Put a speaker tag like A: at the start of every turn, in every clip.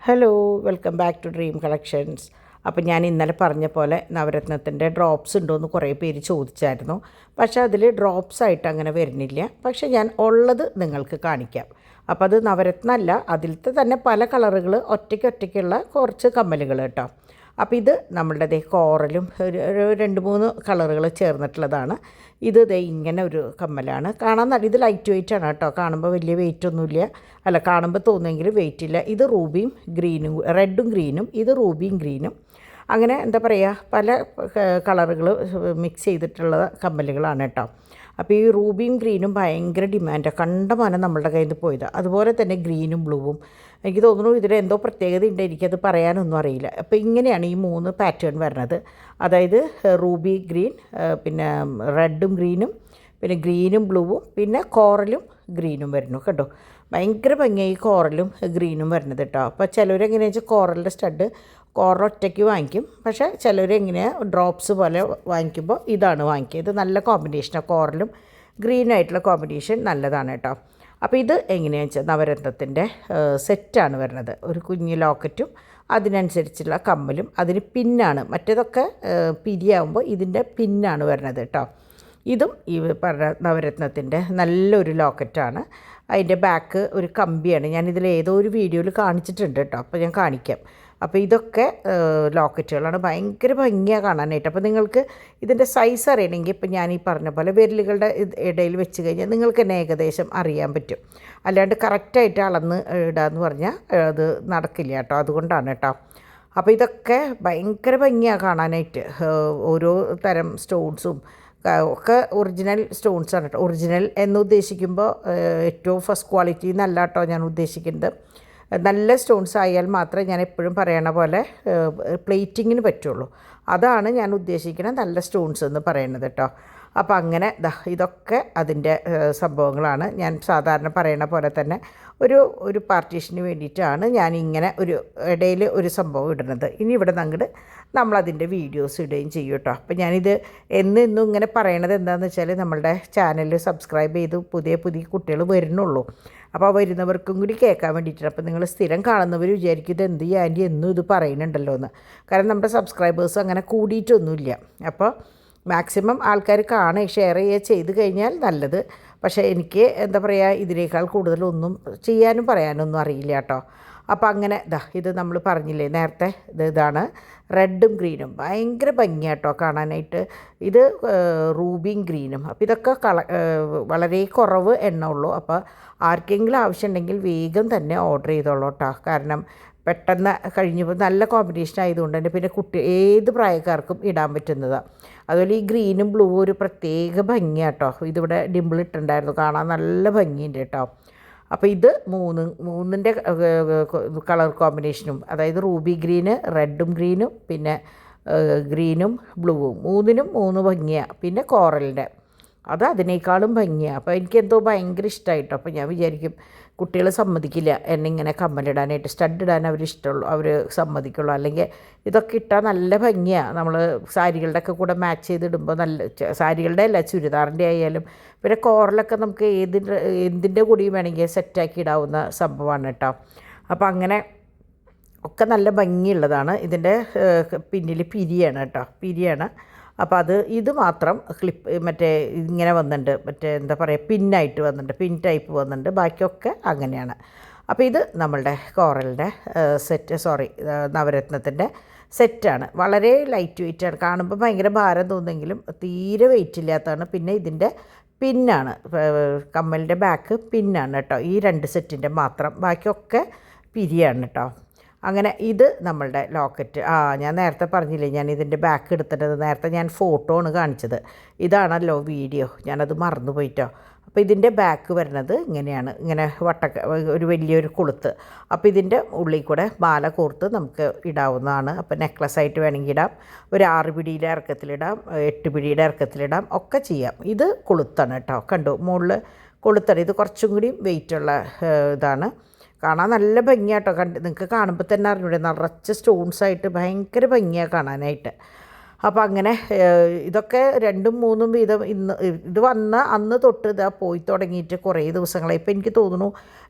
A: Hello, welcome back to dream collections. അപ്പോൾ ഞാൻ ഇന്നലെ പറഞ്ഞ പോലെ നവരത്നത്തിൻ്റെ ഡ്രോപ്സ് ഉണ്ടോയെന്ന് കുറേ പേര് ചോദിച്ചായിരുന്നു. പക്ഷേ അതിൽ ഡ്രോപ്സ് ആയിട്ട് അങ്ങനെ വരുന്നില്ല. പക്ഷേ ഞാൻ ഉള്ളത് നിങ്ങൾക്ക് കാണിക്കാം. അപ്പോൾ അത് നവരത്നമല്ല, അതിലത്തെ തന്നെ പല കളറുകൾ ഒറ്റയ്ക്കുള്ള കുറച്ച് കമ്മലുകൾ കേട്ടോ. അപ്പോൾ ഇത് നമ്മളുടെ കോറലും ഒരു 2-3 കളറുകൾ ചേർന്നിട്ടുള്ളതാണ്. ഇത് ഇങ്ങനെ ഒരു കമ്മലാണ്. കാണാൻ നല്ല, ഇത് ലൈറ്റ് വെയിറ്റ് ആണ് കേട്ടോ. കാണുമ്പോൾ വലിയ വെയിറ്റ് ഒന്നുമില്ല, അല്ല കാണുമ്പോൾ തോന്നുമെങ്കിലും വെയിറ്റ് ഇല്ല. ഇത് റൂബിയും ഗ്രീനും, റെഡും ഗ്രീനും, ഇത് റൂബിയും ഗ്രീനും, അങ്ങനെ എന്താ പറയുക, പല കളറുകൾ മിക്സ് ചെയ്തിട്ടുള്ള കമ്മലുകളാണ് കേട്ടോ. അപ്പോൾ ഈ റൂബിയും ഗ്രീനും ഭയങ്കര ഡിമാൻഡാണ്, കണ്ടമാനം നമ്മളുടെ കയ്യിൽ നിന്ന് പോയതാണ്. അതുപോലെ തന്നെ ഗ്രീനും ബ്ലൂവും എനിക്ക് തോന്നുന്നു ഇതിലെന്തോ പ്രത്യേകത ഉണ്ട്, എനിക്കത് പറയാനൊന്നും അറിയില്ല. അപ്പോൾ ഇങ്ങനെയാണ് ഈ 3 പാറ്റേൺ വരുന്നത്. അതായത് റൂബി ഗ്രീൻ, പിന്നെ റെഡും ഗ്രീനും, പിന്നെ ഗ്രീനും ബ്ലൂവും, പിന്നെ കോറലും ഗ്രീനും വരുന്നു കേട്ടോ. ഭയങ്കര ഭംഗിയായി കോറലും ഗ്രീനും വരുന്നത് കേട്ടോ. അപ്പോൾ ചിലവരെങ്ങനെയാണെന്ന് വെച്ചാൽ കോറലിൻ്റെ സ്റ്റഡ് കോറൽ ഒറ്റയ്ക്ക് വാങ്ങിക്കും. പക്ഷേ ചിലവരെങ്ങനെയാണ് ഡ്രോപ്സ് പോലെ വാങ്ങിക്കുമ്പോൾ ഇതാണ് വാങ്ങിക്കുക. ഇത് നല്ല കോമ്പിനേഷനാണ്, കോറലും ഗ്രീനായിട്ടുള്ള കോമ്പിനേഷൻ നല്ലതാണ് കേട്ടോ. അപ്പോൾ ഇത് എങ്ങനെയാണെന്ന് വെച്ചാൽ നവരത്നത്തിൻ്റെ സെറ്റാണ് വരുന്നത്. ഒരു കുഞ്ഞ് ലോക്കറ്റും അതിനനുസരിച്ചുള്ള കമ്മലും, അതിന് പിന്നാണ്. മറ്റേതൊക്കെ പിരിയാകുമ്പോൾ ഇതിൻ്റെ പിന്നാണ് വരുന്നത് കേട്ടോ. ഇതും ഈ പറഞ്ഞ നവരത്നത്തിൻ്റെ നല്ലൊരു ലോക്കറ്റാണ്. അതിൻ്റെ ബാക്ക് ഒരു കമ്പിയാണ്. ഞാനിതിൽ ഏതോ ഒരു വീഡിയോയിൽ കാണിച്ചിട്ടുണ്ട് കേട്ടോ, അപ്പോൾ ഞാൻ കാണിക്കാം. അപ്പോൾ ഇതൊക്കെ ലോക്കറ്റുകളാണ്, ഭയങ്കര ഭംഗിയാണ് കാണാനായിട്ട്. അപ്പോൾ നിങ്ങൾക്ക് ഇതിൻ്റെ സൈസ് അറിയണമെങ്കിൽ ഇപ്പോൾ ഞാൻ ഈ പറഞ്ഞ പോലെ വിരലുകളുടെ ഇടയിൽ വെച്ച് കഴിഞ്ഞാൽ നിങ്ങൾക്ക് തന്നെ ഏകദേശം അറിയാൻ പറ്റും. അല്ലാണ്ട് കറക്റ്റായിട്ട് അളന്ന് ഇടാന്ന് പറഞ്ഞാൽ അത് നടക്കില്ല കേട്ടോ. അതുകൊണ്ടാണ് കേട്ടോ. അപ്പോൾ ഇതൊക്കെ ഭയങ്കര ഭംഗിയാണ് കാണാനായിട്ട്. ഓരോ തരം സ്റ്റോൺസും ഒക്കെ ഒറിജിനൽ സ്റ്റോൺസാണ് കേട്ടോ. ഒറിജിനൽ എന്ന് ഉദ്ദേശിക്കുമ്പോൾ ഏറ്റവും ഫസ്റ്റ് ക്വാളിറ്റി എന്നല്ല കേട്ടോ ഞാൻ ഉദ്ദേശിക്കുന്നത്. നല്ല സ്റ്റോൺസ് ആയാൽ മാത്രമേ, ഞാൻ എപ്പോഴും പറയണ പോലെ, പ്ലേറ്റിങ്ങിന് പറ്റുള്ളൂ. അതാണ് ഞാൻ ഉദ്ദേശിക്കുന്നത് നല്ല സ്റ്റോൺസ് എന്ന് പറയുന്നത് കേട്ടോ. അപ്പോൾ അങ്ങനെ ഇതൊക്കെ അതിൻ്റെ സംഭവങ്ങളാണ്. ഞാൻ സാധാരണ പറയണ പോലെ തന്നെ ഒരു പാർട്ടീഷന് വേണ്ടിയിട്ടാണ് ഞാൻ ഇങ്ങനെ ഒരു ഇടയിൽ ഒരു സംഭവം ഇടുന്നത്. ഇനി ഇവിടെ അങ്ങോട്ട് നമ്മളതിൻ്റെ വീഡിയോസ് ഇടുകയും ചെയ്യും കേട്ടോ. അപ്പോൾ ഞാനിത് എന്നും ഇങ്ങനെ പറയണത് എന്താണെന്ന് വെച്ചാൽ, നമ്മളുടെ ചാനൽ സബ്സ്ക്രൈബ് ചെയ്ത് പുതിയ കുട്ടികൾ വരുന്നുള്ളൂ. അപ്പോൾ വരുന്നവർക്കും കൂടി കേൾക്കാൻ വേണ്ടിയിട്ടാണ്. അപ്പോൾ നിങ്ങൾ സ്ഥിരം കാണുന്നവർ വിചാരിക്കും ഇത് എന്ത് ആൻറ്റി എന്നും ഇത് പറയുന്നുണ്ടല്ലോ എന്ന്. കാരണം നമ്മുടെ സബ്സ്ക്രൈബേഴ്സ് അങ്ങനെ കൂടിയിട്ടൊന്നുമില്ല. അപ്പോൾ മാക്സിമം ആൾക്കാർ കാണുക, ഷെയർ ചെയ്യുക ചെയ്ത് കഴിഞ്ഞാൽ നല്ലത്. പക്ഷേ എനിക്ക് എന്താ പറയുക, ഇതിനേക്കാൾ കൂടുതലൊന്നും ചെയ്യാനും പറയാനൊന്നും അറിയില്ല കേട്ടോ. അപ്പോൾ അങ്ങനെ ഇത് നമ്മൾ പറഞ്ഞില്ലേ നേരത്തെ, ഇതാണ് റെഡും ഗ്രീനും, ഭയങ്കര ഭംഗിയാട്ടോ കാണാനായിട്ട്. ഇത് റൂബിയും ഗ്രീനും. അപ്പോൾ ഇതൊക്കെ വളരെ കുറവ് എണ്ണമുള്ളൂ. അപ്പോൾ ആർക്കെങ്കിലും ആവശ്യമുണ്ടെങ്കിൽ വേഗം തന്നെ ഓർഡർ ചെയ്തോളൂ കേട്ടോ. കാരണം പെട്ടെന്ന് കഴിഞ്ഞപ്പോൾ നല്ല കോമ്പിനേഷൻ ആയതുകൊണ്ട് തന്നെ പിന്നെ ഏത് പ്രായക്കാർക്കും ഇടാൻ പറ്റുന്നതാണ്. അതുപോലെ ഈ ഗ്രീനും ബ്ലൂ ഒരു പ്രത്യേക ഭംഗിയാണ് കേട്ടോ. ഇതിവിടെ ഡിമ്പിൾ ഇട്ടുണ്ടായിരുന്നു, കാണാൻ നല്ല ഭംഗിയുണ്ട് കേട്ടോ. അപ്പോൾ ഇത് മൂന്നിൻ്റെ കളർ കോമ്പിനേഷനും, അതായത് റൂബി ഗ്രീന്, റെഡും ഗ്രീനും, പിന്നെ ഗ്രീനും ബ്ലൂവും, 3നും 3 ഭംഗിയാണ്. പിന്നെ കോറലിൻ്റെ അത് അതിനേക്കാളും ഭംഗിയാണ്. അപ്പോൾ എനിക്കെന്തോ ഭയങ്കര ഇഷ്ടമായിട്ടോ. അപ്പോൾ ഞാൻ വിചാരിക്കും കുട്ടികൾ സമ്മതിക്കില്ല എന്നെ ഇങ്ങനെ കമ്മലിടാനായിട്ട്, സ്റ്റഡ് ഇടാൻ അവർ സമ്മതിക്കുള്ളൂ. അല്ലെങ്കിൽ ഇതൊക്കെ ഇട്ടാൽ നല്ല ഭംഗിയാണ്. നമ്മൾ സാരികളുടെ ഒക്കെ കൂടെ മാച്ച് ചെയ്തിടുമ്പോൾ നല്ല, സാരികളുടെ അല്ല ചുരിദാറിൻ്റെ ആയാലും, പിന്നെ കോറലൊക്കെ നമുക്ക് എന്തിൻ്റെ കൂടിയും വേണമെങ്കിൽ സെറ്റാക്കി ഇടാവുന്ന സംഭവമാണ് കേട്ടോ. അപ്പോൾ അങ്ങനെ ഒക്കെ നല്ല ഭംഗിയുള്ളതാണ്. ഇതിൻ്റെ പിന്നിൽ പിരിയാണ് കേട്ടോ, പിരിയാണ്. അപ്പോൾ ഇത് മാത്രം ക്ലിപ്പ് മറ്റേ ഇങ്ങനെ വന്നിട്ടുണ്ട്, മറ്റേ എന്താ പറയുക, പിന്നായിട്ട് വന്നിട്ടുണ്ട്, പിൻ ടൈപ്പ് വന്നിട്ടുണ്ട്. ബാക്കിയൊക്കെ അങ്ങനെയാണ്. അപ്പോൾ ഇത് നമ്മളുടെ കോറലിൻ്റെ നവരത്നത്തിൻ്റെ സെറ്റാണ്. വളരെ ലൈറ്റ് വെയിറ്റാണ്, കാണുമ്പോൾ ഭയങ്കര ഭാരം തോന്നുമെങ്കിലും തീരെ വെയിറ്റ് ഇല്ലാത്തതാണ്. പിന്നെ ഇതിൻ്റെ പിന്നാണ്, കമ്മലിൻ്റെ ബാക്ക് പിന്നാണ് കേട്ടോ. ഈ 2 സെറ്റിൻ്റെ മാത്രം, ബാക്കിയൊക്കെ പിരിയാണ് കേട്ടോ. അങ്ങനെ ഇത് നമ്മളുടെ ലോക്കറ്റ്. ഞാൻ നേരത്തെ പറഞ്ഞില്ലേ, ഞാൻ ഇതിൻ്റെ ബാക്ക് എടുത്തിട്ടത് നേരത്തെ ഞാൻ ഫോട്ടോ ആണ് കാണിച്ചത്. ഇതാണല്ലോ വീഡിയോ, ഞാനത് മറന്നു പോയിട്ടോ. അപ്പോൾ ഇതിൻ്റെ ബാക്ക് വരുന്നത് ഇങ്ങനെയാണ്, ഇങ്ങനെ ഒരു വലിയൊരു കൊളുത്ത്. അപ്പോൾ ഇതിൻ്റെ ഉള്ളിൽ കൂടെ മാല കോർത്ത് നമുക്ക് ഇടാവുന്നതാണ്. അപ്പോൾ നെക്ലസ് ആയിട്ട് വേണമെങ്കിൽ ഇടാം, ഒരു 6 പിടിയുടെ ഇറക്കത്തിലിടാം, 8 പിടിയുടെ ഇറക്കത്തിലിടാം, ഒക്കെ ചെയ്യാം. ഇത് കൊളുത്താണ് കേട്ടോ, കണ്ടു മുകളിൽ കൊളുത്താണ്. ഇത് കുറച്ചും കൂടി വെയിറ്റുള്ള ഇതാണ്. കാണാൻ നല്ല ഭംഗിയാട്ടോ. നിങ്ങൾക്ക് കാണുമ്പോൾ തന്നെ അറിഞ്ഞൂടെ, നിറച്ച് സ്റ്റോൺസായിട്ട് ഭയങ്കര ഭംഗിയാണ് കാണാനായിട്ട്. അപ്പോൾ അങ്ങനെ ഇതൊക്കെ 2ഉം 3ഉം വീതം ഇത് വന്ന അന്ന് തൊട്ട് ഇതാ പോയി തുടങ്ങിയിട്ട് കുറേ ദിവസങ്ങളായി. ഇപ്പോൾ എനിക്ക് തോന്നുന്നു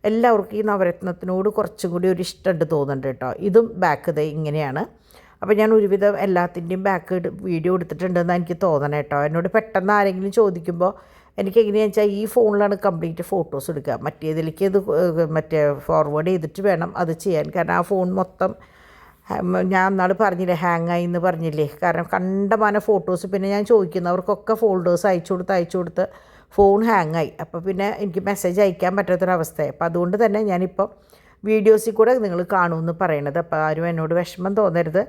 A: എല്ലാവർക്കും ഈ നവരത്നത്തിനോട് കുറച്ചും കൂടി ഒരു ഇഷ്ടമുണ്ട് തോന്നുന്നുണ്ട് കേട്ടോ. ഇതും ബാക്ക് ഇത് ഇങ്ങനെയാണ്. അപ്പോൾ ഞാൻ ഒരുവിധം എല്ലാത്തിൻ്റെയും ബാക്ക് വീഡിയോ എടുത്തിട്ടുണ്ടെന്ന് എനിക്ക് തോന്നണം കേട്ടോ. എന്നോട് പെട്ടെന്ന് ആരെങ്കിലും ചോദിക്കുമ്പോൾ എനിക്ക് എങ്ങനെയാണെന്ന് വെച്ചാൽ ഈ ഫോണിലാണ് കംപ്ലീറ്റ് ഫോട്ടോസ് എടുക്കുക. മറ്റേതിലേക്ക് ഇത് ഫോർവേഡ് ചെയ്തിട്ട് വേണം അത് ചെയ്യാൻ. കാരണം ആ ഫോൺ മൊത്തം ഞാൻ അന്നാൾ പറഞ്ഞില്ലേ ഹാങ്ങായി എന്ന് പറഞ്ഞില്ലേ. കാരണം കണ്ടമാനം ഫോട്ടോസ് പിന്നെ ഞാൻ ചോദിക്കുന്നവർക്കൊക്കെ ഫോൾഡേഴ്സ് അയച്ചു കൊടുത്ത് ഫോൺ ഹാങ്ങായി. അപ്പോൾ പിന്നെ എനിക്ക് മെസ്സേജ് അയക്കാൻ പറ്റാത്തൊരവസ്ഥയായി. അപ്പോൾ അതുകൊണ്ട് തന്നെ ഞാനിപ്പം വീഡിയോസിൽ കൂടെ നിങ്ങൾ കാണുമെന്ന് പറയണത്. അപ്പോൾ ആരും എന്നോട് വിഷമം തോന്നരുത്.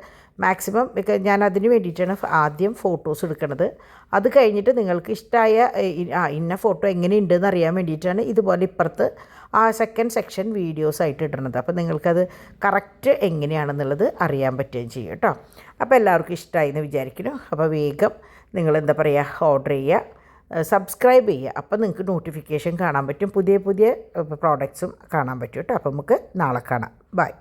A: മാക്സിമം ഞാൻ അതിന് വേണ്ടിയിട്ടാണ് ആദ്യം ഫോട്ടോസ് എടുക്കുന്നത്. അത് കഴിഞ്ഞിട്ട് നിങ്ങൾക്ക് ഇഷ്ടമായ ഇന്ന ഫോട്ടോ എങ്ങനെയുണ്ടെന്ന് അറിയാൻ വേണ്ടിയിട്ടാണ് ഇതുപോലെ ഇപ്പുറത്ത് ആ സെക്കൻഡ് സെക്ഷൻ വീഡിയോസായിട്ട് ഇടുന്നത്. അപ്പോൾ നിങ്ങൾക്കത് കറക്റ്റ് എങ്ങനെയാണെന്നുള്ളത് അറിയാൻ പറ്റുകയും ചെയ്യും കേട്ടോ. അപ്പോൾ എല്ലാവർക്കും ഇഷ്ടമായി എന്ന് വിചാരിക്കുന്നു. അപ്പോൾ വേഗം നിങ്ങളെന്താ പറയുക ഓർഡർ ചെയ്യുക, സബ്സ്ക്രൈബ് ചെയ്യുക. അപ്പോൾ നിങ്ങൾക്ക് നോട്ടിഫിക്കേഷൻ കാണാൻ പറ്റും, പുതിയ പ്രോഡക്റ്റ്സും കാണാൻ പറ്റും കേട്ടോ. അപ്പോൾ നമുക്ക് നാളെ കാണാം. ബൈ.